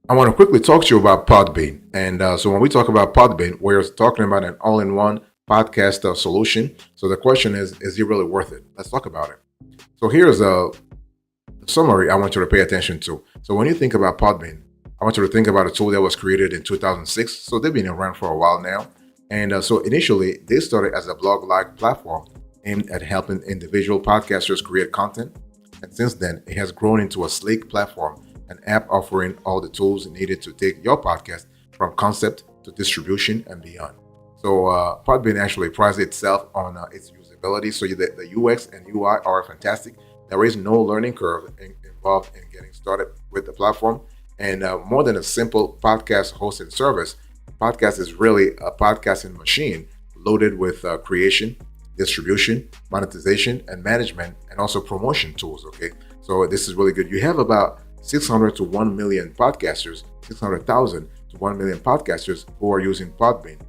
I want to quickly talk to you about Podbean. And so when we talk about Podbean, we're talking about an all-in-one podcast solution. So the question is it really worth it? Let's talk about it. So here's a summary I want you to pay attention to. So when you think about Podbean, I want you to think about a tool that was created in 2006. So they've been around for a while now. And so initially, they started as a blog-like platform aimed at helping individual podcasters create content. And since then, it has grown into a sleek platform, an app offering all the tools needed to take your podcast from concept to distribution and beyond. So Podbean actually prides itself on its usability. So the UX and UI are fantastic. There is no learning curve involved in getting started with the platform. And more than a simple podcast hosting service, podcast is really a podcasting machine loaded with creation, distribution, monetization, and management, and also promotion tools. Okay, so this is really good. You have about 600 to 1 million podcasters, 600,000 to 1 million podcasters who are using Podbean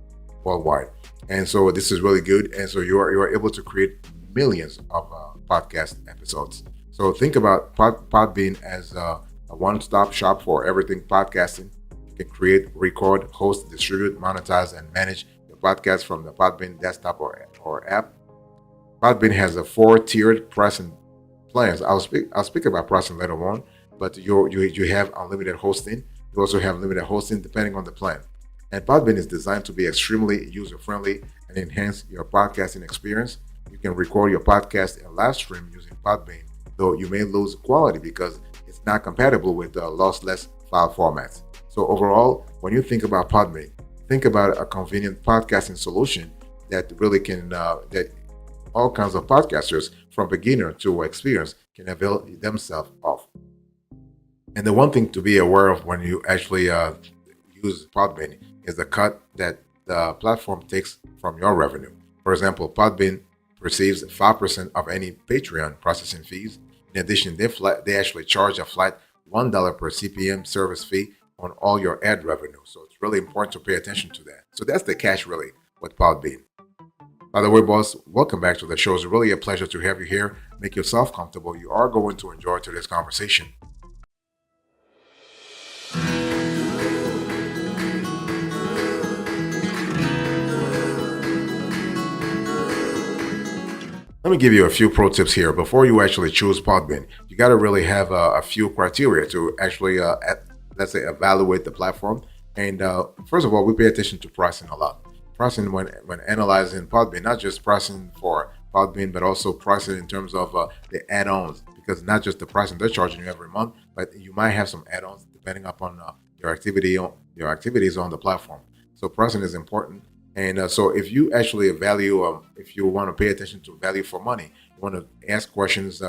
worldwide, and so this is really good. And so you are able to create millions of podcast episodes. So think about Podbean as a one-stop shop for everything podcasting. You can create, record, host, distribute, monetize, and manage your podcast from the Podbean desktop or app. Podbean has a 4-tiered pricing plans. I'll speak about pricing later on, but you have unlimited hosting. You also have limited hosting depending on the plan. And Podbean is designed to be extremely user-friendly and enhance your podcasting experience. You can record your podcast and live stream using Podbean, though you may lose quality because it's not compatible with lossless file formats. So overall, when you think about Podbean, think about a convenient podcasting solution that really can that all kinds of podcasters from beginner to experienced can avail themselves of. And the one thing to be aware of when you actually use Podbean is the cut that the platform takes from your revenue. For example, Podbean receives 5% of any Patreon processing fees. In addition, they actually charge a flat $1 per CPM service fee on all your ad revenue. So it's really important to pay attention to that. So that's the catch really with Podbean. By the way, boss, welcome back to the show. It's really a pleasure to have you here. Make yourself comfortable. You are going to enjoy today's conversation. Let me give you a few pro tips here. Before you actually choose Podbean, you got to really have a few criteria to actually, let's say, evaluate the platform. And first of all, we pay attention to pricing a lot. Pricing when analyzing Podbean, not just pricing for Podbean, but also pricing in terms of the add-ons, because not just the pricing they're charging you every month, but you might have some add-ons depending upon your activities on the platform. So pricing is important. And so if you actually if you want to pay attention to value for money, you want to ask questions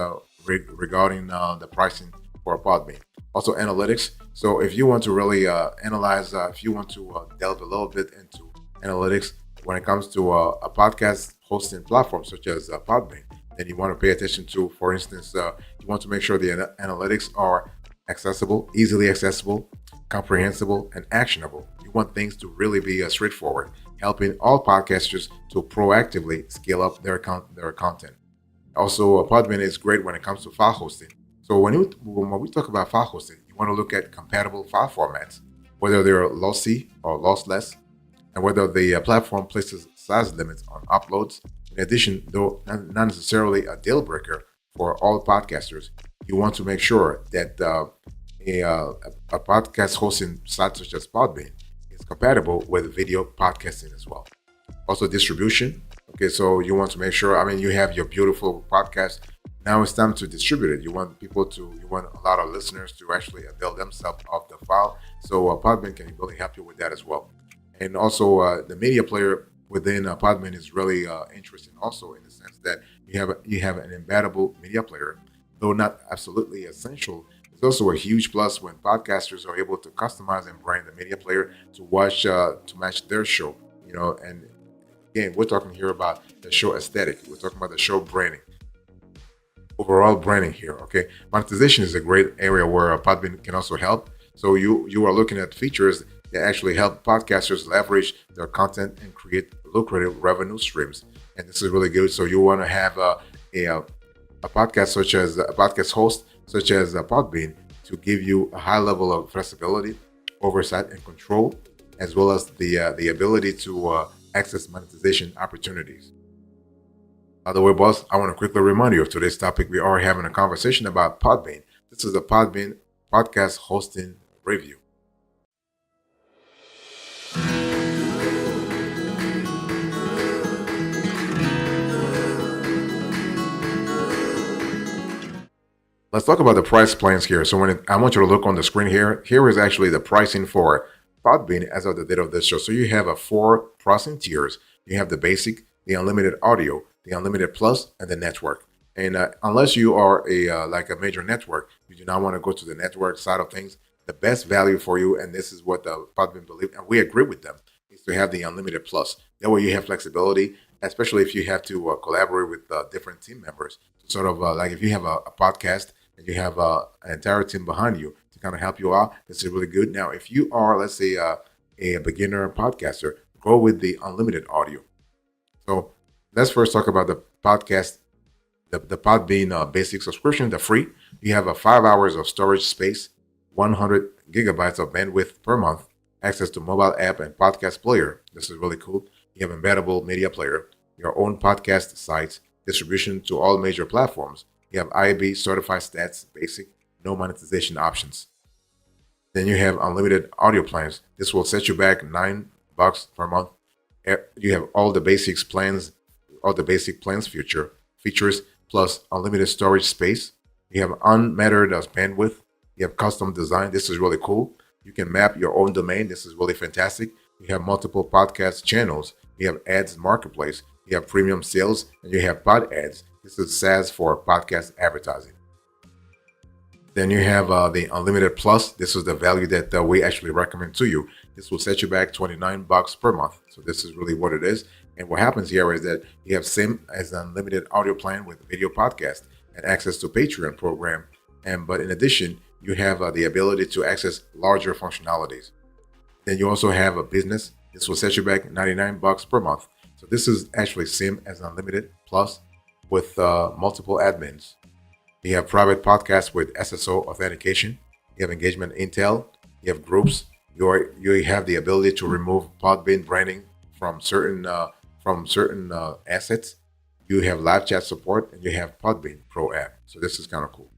regarding the pricing for Podbean. Also analytics. So if you want to really analyze, if you want to delve a little bit into analytics when it comes to a podcast hosting platform such as Podbean, then you want to pay attention to, for instance, you want to make sure the analytics are accessible, easily accessible, comprehensible, and actionable. You want things to really be straightforward, helping all podcasters to proactively scale up their content. Also, Podbean is great when it comes to file hosting. So when we talk about file hosting, you want to look at compatible file formats, whether they're lossy or lossless, and whether the platform places size limits on uploads. In addition, though not necessarily a deal breaker for all podcasters, you want to make sure that a podcast hosting site such as Podbean is compatible with video podcasting as well. Also distribution. Okay, so you want to make sure, you have your beautiful podcast. Now it's time to distribute it. You want a lot of listeners to actually avail themselves of the file. So Podbean can really help you with that as well. And also the media player within Podbean is really interesting also in the sense that you have an embeddable media player, though not absolutely essential. It's also a huge plus when podcasters are able to customize and brand the media player to match their show. And again, we're talking here about the show aesthetic. We're talking about the show branding, overall branding here. Okay, monetization is a great area where Podbean can also help. So you are looking at features that actually help podcasters leverage their content and create lucrative revenue streams. And this is really good. So you want to have a podcast host such as Podbean to give you a high level of flexibility oversight and control, as well as the ability to access monetization opportunities. By the way, boss, I want to quickly remind you of today's topic. We are having a conversation about Podbean. This is the Podbean podcast hosting review. Let's talk about the price plans here. So I want you to look on the screen here. Here is actually the pricing for Podbean as of the date of this show. So you have a 4 pricing tiers. You have the basic, the unlimited audio, the unlimited plus, and the network. And unless you are like a major network, you do not want to go to the network side of things. The best value for you, and this is what the Podbean believe, and we agree with them, is to have the unlimited plus. That way you have flexibility, especially if you have to collaborate with different team members. Sort of like if you have a podcast and you have an entire team behind you to kind of help you out, this is really good. Now, if you are, let's say, a beginner podcaster, go with the unlimited audio. So let's first talk about the podcast, the Podbean basic subscription, the free. You have 5 hours of storage space, 100 gigabytes of bandwidth per month, access to mobile app and podcast player. This is really cool. You have embeddable media player, your own podcast sites, distribution to all major platforms. You have IAB certified stats, basic, no monetization options. Then you have unlimited audio plans. This will set you back $9 per month. You have all the basics plans, all the basic plans features, plus unlimited storage space. You have unmetered bandwidth. You have custom design. This is really cool. You can map your own domain. This is really fantastic. You have multiple podcast channels. You have ads marketplace. You have premium sales, and you have pod ads. This is SaaS for podcast advertising. Then you have the Unlimited Plus. This is the value that we actually recommend to you. This will set you back $29 per month. So this is really what it is. And what happens here is that you have same as an unlimited audio plan with video podcast and access to Patreon program. But in addition, you have the ability to access larger functionalities. Then you also have a business. This will set you back $99 per month. So this is actually same as Unlimited Plus with multiple admins. You have private podcasts with SSO authentication. You have engagement intel. You have groups. You have the ability to remove Podbean branding from certain assets. You have live chat support, and you have Podbean Pro app. So this is kind of cool.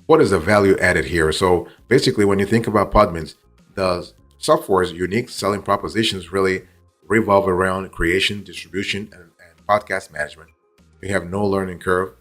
What is the value added here? So basically, when you think about Podbean, the software's unique selling propositions really revolve around creation, distribution, and podcast management. You have no learning curve.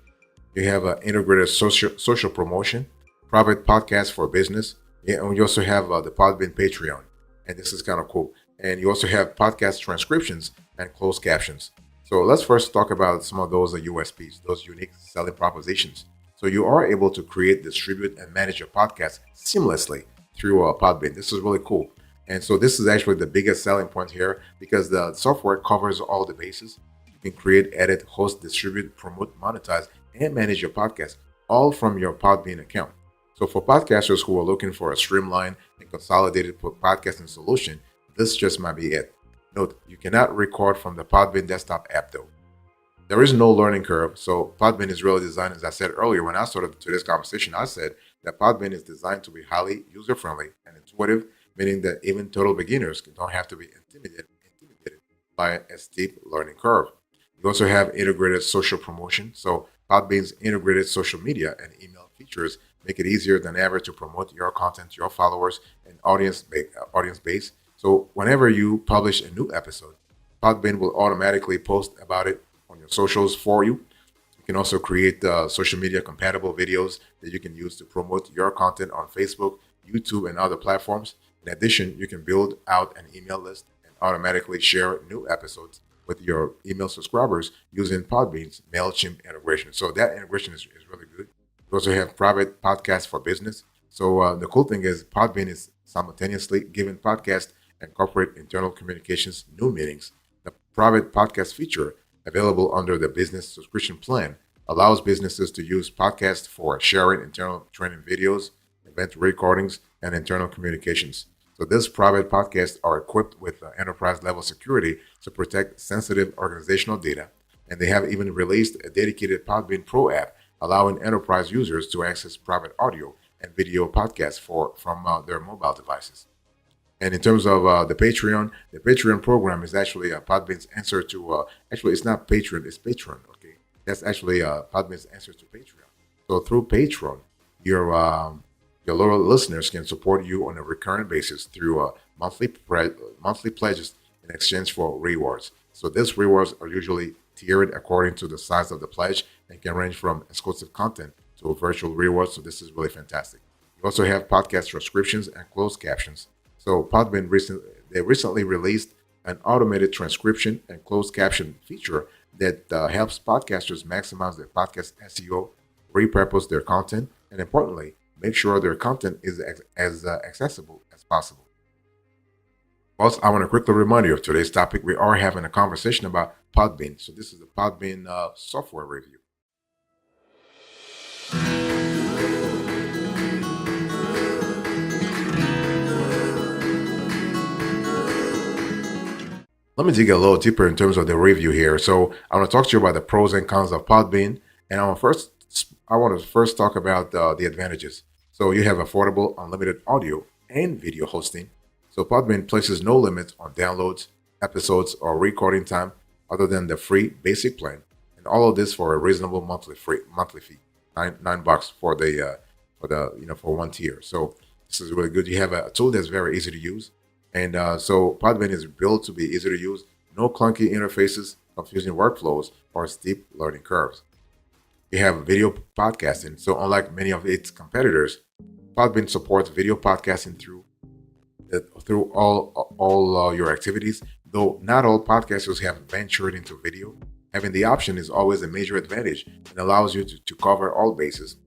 You have an integrated social promotion, private podcast for business. And you also have the Podbean Patreon. And this is kind of cool. And you also have podcast transcriptions and closed captions. So let's first talk about some of those USPs, those unique selling propositions. So you are able to create, distribute, and manage your podcast seamlessly through Podbean. This is really cool. And so this is actually the biggest selling point here because the software covers all the bases. You can create, edit, host, distribute, promote, monetize, and manage your podcast all from your Podbean account. So for podcasters who are looking for a streamlined and consolidated podcasting solution, this just might be it. Note, you cannot record from the Podbean desktop app though. There is no learning curve, so Podbean is really designed, as I said earlier, when I started today's conversation, I said that Podbean is designed to be highly user-friendly and intuitive, meaning that even total beginners don't have to be intimidated by a steep learning curve. You also have integrated social promotion, so Podbean's integrated social media and email features make it easier than ever to promote your content to your followers and audience base. So whenever you publish a new episode, Podbean will automatically post about it on your socials for you. You can also create social media compatible videos that you can use to promote your content on Facebook, YouTube, and other platforms. In addition, you can build out an email list and automatically share new episodes with your email subscribers using Podbean's MailChimp integration. So that integration is really good. You also have private podcasts for business. So the cool thing is Podbean is simultaneously giving podcast and corporate internal communications new meanings. The private podcast feature available under the business subscription plan allows businesses to use podcasts for sharing internal training videos, event recordings, and internal communications. So these private podcasts are equipped with enterprise level security to protect sensitive organizational data. And they have even released a dedicated Podbean Pro app allowing enterprise users to access private audio and video podcasts from their mobile devices. And in terms of the Patreon program is actually Podbean's answer to, actually, it's not Patreon, it's Patreon, okay? That's actually Podbean's answer to Patreon. So through Patreon, your loyal listeners can support you on a recurrent basis through monthly pledges in exchange for rewards. So these rewards are usually tiered according to the size of the pledge and can range from exclusive content to virtual rewards. So this is really fantastic. You also have podcast transcriptions and closed captions. So Podbean recently released an automated transcription and closed caption feature that helps podcasters maximize their podcast SEO, repurpose their content, and importantly, make sure their content is as accessible as possible. Also, I want to quickly remind you of today's topic. We are having a conversation about Podbean. So this is a Podbean software review. Let me dig a little deeper in terms of the review here. So I want to talk to you about the pros and cons of Podbean, and I want to first talk about the advantages. So you have affordable, unlimited audio and video hosting. So Podbean places no limits on downloads, episodes, or recording time other than the free basic plan, and all of this for a reasonable monthly fee, $9 for for one tier. So this is really good. You have a tool that's very easy to use. And so Podbean is built to be easy to use, no clunky interfaces, confusing workflows, or steep learning curves. You have video podcasting. So unlike many of its competitors, Podbean supports video podcasting through all your activities. Though not all podcasters have ventured into video, having the option is always a major advantage and allows you to cover all bases.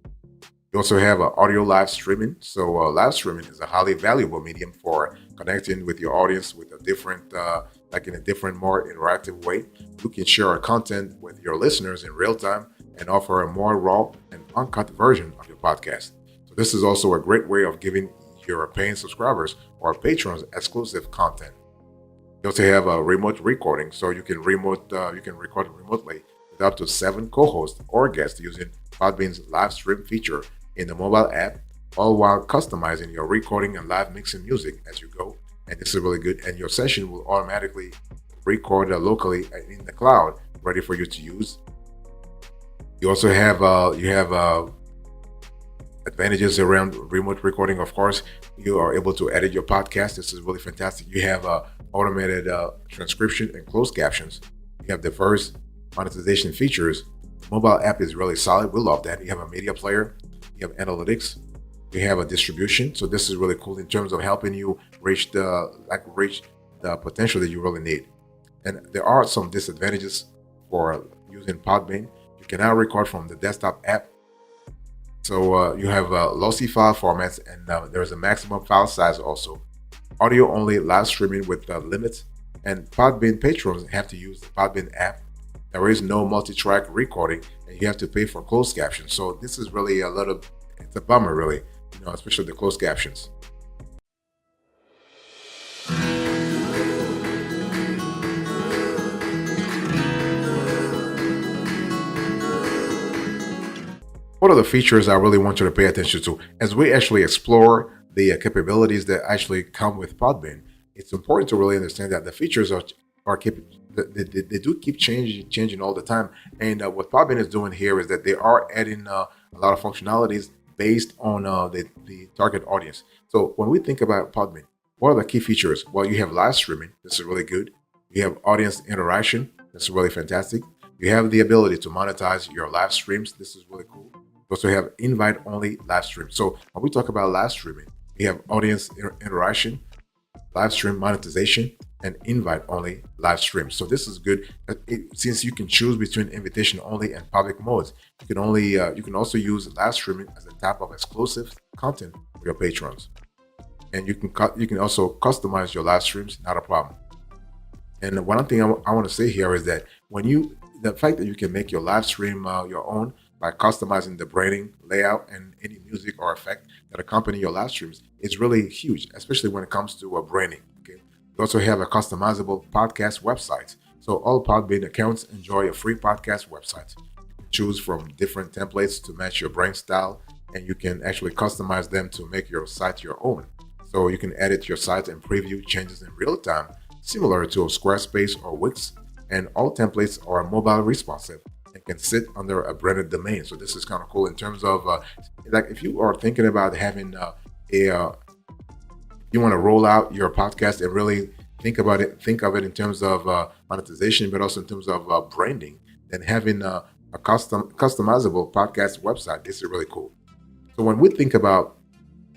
You also have audio live streaming. So live streaming is a highly valuable medium for connecting with your audience with a different, in a different, more interactive way. You can share content with your listeners in real time and offer a more raw and uncut version of your podcast. So this is also a great way of giving your paying subscribers or patrons exclusive content. You also have a remote recording, so you can record remotely with up to 7 co-hosts or guests using Podbean's live stream feature in the mobile app, all while customizing your recording and live mixing music as you go. And this is really good. And your session will automatically record locally in the cloud, ready for you to use. You also have advantages around remote recording. Of course, you are able to edit your podcast. This is really fantastic. You have automated transcription and closed captions. You have diverse monetization features. Mobile app is really solid. We love that. You have a media player. You have analytics. You have a distribution. So this is really cool in terms of helping you reach the potential that you really need. And there are some disadvantages for using Podbean. You cannot record from the desktop app. So you have lossy file formats, and there's a maximum file size also. Audio only live streaming with limits, and Podbean patrons have to use the Podbean app. There is no multi-track recording, and you have to pay for closed captions. So this is really it's a bummer, really, especially the closed captions. What are the features I really want you to pay attention to as we actually explore the capabilities that actually come with Podbean? It's important to really understand that the features they do keep changing all the time. And what Podbean is doing here is that they are adding a lot of functionalities based on the target audience. So when we think about Podbean, what are the key features? Well, you have live streaming. This is really good. You have audience interaction. This is really fantastic. You have the ability to monetize your live streams. This is really cool. You also have invite-only live stream. So when we talk about live streaming, you have audience interaction, live stream monetization, and invite-only live stream. So this is good. Since you can choose between invitation-only and public modes, you can also use live streaming as a type of exclusive content for your patrons. And you can also customize your live streams, not a problem. And one thing I want to say here is that the fact that you can make your live stream your own by customizing the branding, layout, and any music or effect that accompany your live streams. It's really huge, especially when it comes to branding. Okay. We also have a customizable podcast website. So all Podbean accounts enjoy a free podcast website. You can choose from different templates to match your brand style, and you can actually customize them to make your site your own. So you can edit your site and preview changes in real time, similar to Squarespace or Wix. And all templates are mobile responsive and can sit under a branded domain. So this is kind of cool in terms of like if you are thinking about having you want to roll out your podcast and really think of it in terms of monetization, but also in terms of branding, then having a customizable podcast website, this is really cool. So when we think about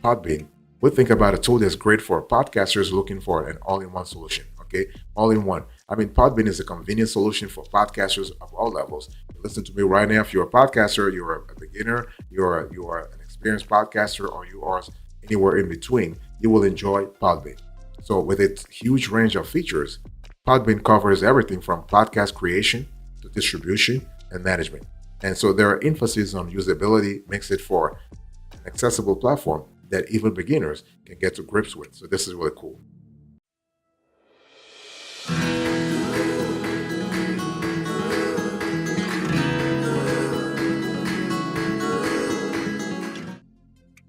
Podbean, we think about a tool that's great for podcasters looking for an all-in-one solution. Okay, all-in-one. I mean, Podbean is a convenient solution for podcasters of all levels. Listen to me right now. If you're a podcaster, you're a beginner, you are an experienced podcaster, or you are anywhere in between, you will enjoy Podbean. So with its huge range of features, Podbean covers everything from podcast creation to distribution and management. And so their emphasis on usability makes it for an accessible platform that even beginners can get to grips with. So this is really cool.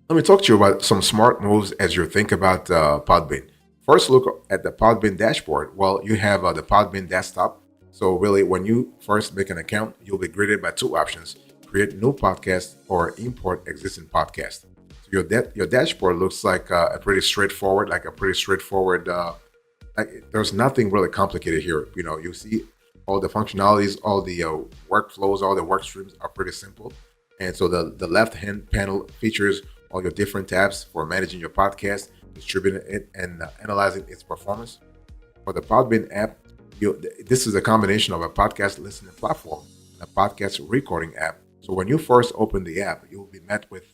Let me talk to you about some smart moves as you think about Podbean. First, look at the Podbean dashboard. Well, you have the Podbean desktop. So really, when you first make an account, you'll be greeted by two options: create new podcast or import existing podcast. So your dashboard looks like a pretty straightforward, there's nothing really complicated here. You know, you see all the functionalities, all the workflows, all the work streams are pretty simple. And so the left-hand panel features all your different tabs for managing your podcast, distributing it, and analyzing its performance. For the Podbean app, this is a combination of a podcast listening platform and a podcast recording app. So when you first open the app, you will be met with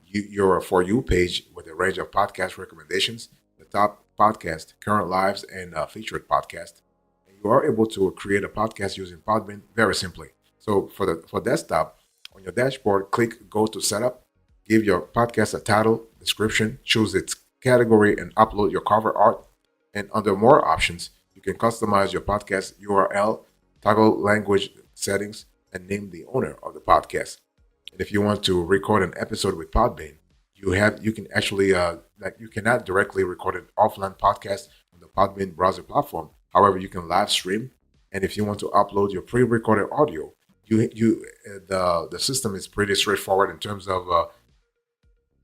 your For You page with a range of podcast recommendations, the top podcast, current lives, and featured podcast. And you are able to create a podcast using Podbean very simply. So for desktop, on your dashboard, click Go to Setup, give your podcast a title, description, choose its category, and upload your cover art. And under More Options, you can customize your podcast URL, toggle language settings, and name the owner of the podcast. And if you want to record an episode with Podbean, you can actually you cannot directly record an offline podcast on the Podbean browser platform. However, you can live stream, and if you want to upload your pre-recorded audio, the system is pretty straightforward in terms of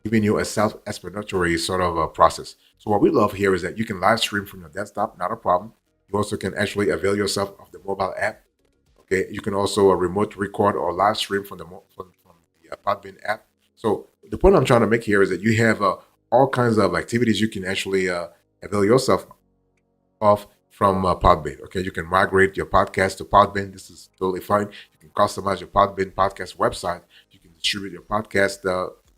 giving you a self-explanatory sort of process. So what we love here is that you can live stream from your desktop, not a problem. You also can actually avail yourself of the mobile app. Okay, you can also remote record or live stream from the Podbean app. So the point I'm trying to make here is that you have all kinds of activities you can actually avail yourself of from Podbean. Okay, you can migrate your podcast to Podbean. This is totally fine. You can customize your Podbean podcast website. You can distribute your podcast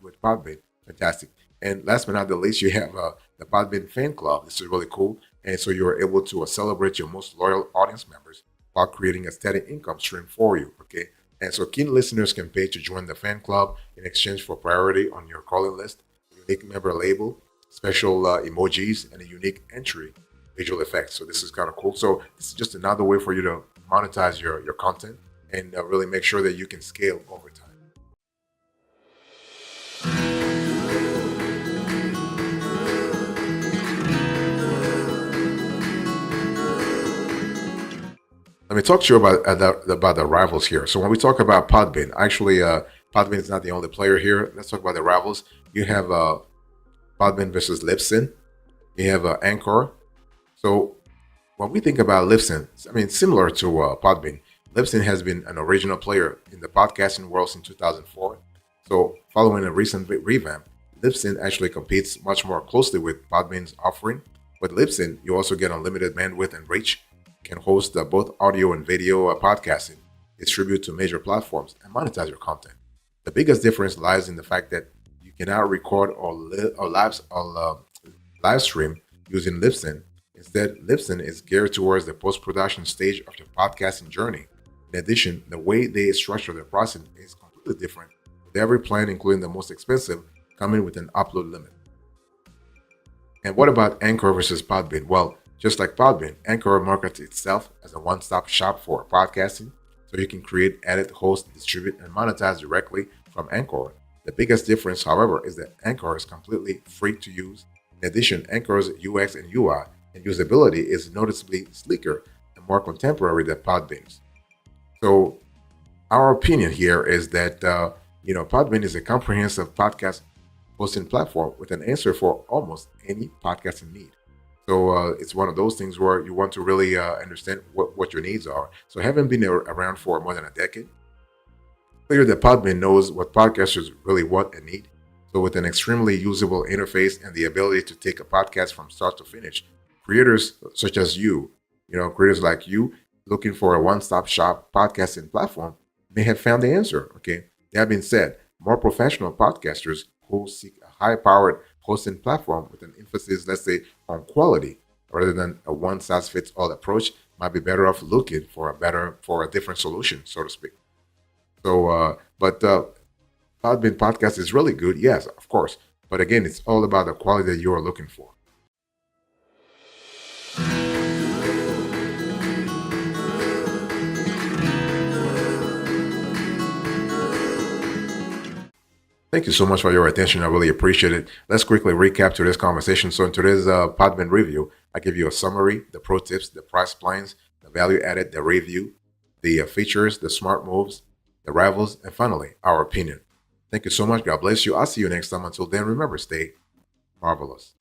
with Podbean. Fantastic. And last but not the least, you have the Podbean fan club. This is really cool. And so you're able to celebrate your most loyal audience members while creating a steady income stream for you. Okay. And so keen listeners can pay to join the fan club in exchange for priority on your calling list, a unique member label, special emojis, and a unique entry visual effects. So this is kind of cool. So this is just another way for you to monetize your content and really make sure that you can scale over time. Let me talk to you about the rivals here. So when we talk about Podbean, actually, Podbean is not the only player here. Let's talk about the rivals. You have Podbean versus Libsyn. You have Anchor. So when we think about Libsyn, I mean, similar to Podbean, Libsyn has been an original player in the podcasting world since 2004. So following a recent revamp, Libsyn actually competes much more closely with Podbean's offering. With Libsyn, you also get unlimited bandwidth and reach, can host both audio and video podcasting, distribute to major platforms, and monetize your content. The biggest difference lies in the fact that you cannot record or live stream using Libsyn. Instead, Libsyn is geared towards the post-production stage of your podcasting journey. In addition, the way they structure the process is completely completely different, with every plan, including the most expensive, coming with an upload limit. And what about Anchor versus Podbean? Well, just like Podbean, Anchor markets itself as a one-stop shop for podcasting, so you can create, edit, host, distribute, and monetize directly from Anchor. The biggest difference, however, is that Anchor is completely free to use. In addition, Anchor's UX and UI and usability is noticeably sleeker and more contemporary than Podbean's. So our opinion here is that Podbean is a comprehensive podcast hosting platform with an answer for almost any podcasting need. So it's one of those things where you want to really understand what your needs are. So having been around for more than a decade, clear that Podbean knows what podcasters really want and need. So with an extremely usable interface and the ability to take a podcast from start to finish, creators such as creators like you looking for a one-stop shop podcasting platform may have found the answer. Okay. That being said, more professional podcasters who seek a high-powered hosting platform with an emphasis, let's say, on quality rather than a one-size-fits-all approach might be better off looking for a different solution, so to speak. So, but Podbean podcast is really good, yes, of course. But again, it's all about the quality that you are looking for. Thank you so much for your attention. I really appreciate it. Let's quickly recap today's conversation. So in today's Podbean review, I give you a summary, the pro tips, the price plans, the value added, the review, the features, the smart moves, the rivals, and finally, our opinion. Thank you so much. God bless you. I'll see you next time. Until then, remember, stay marvelous.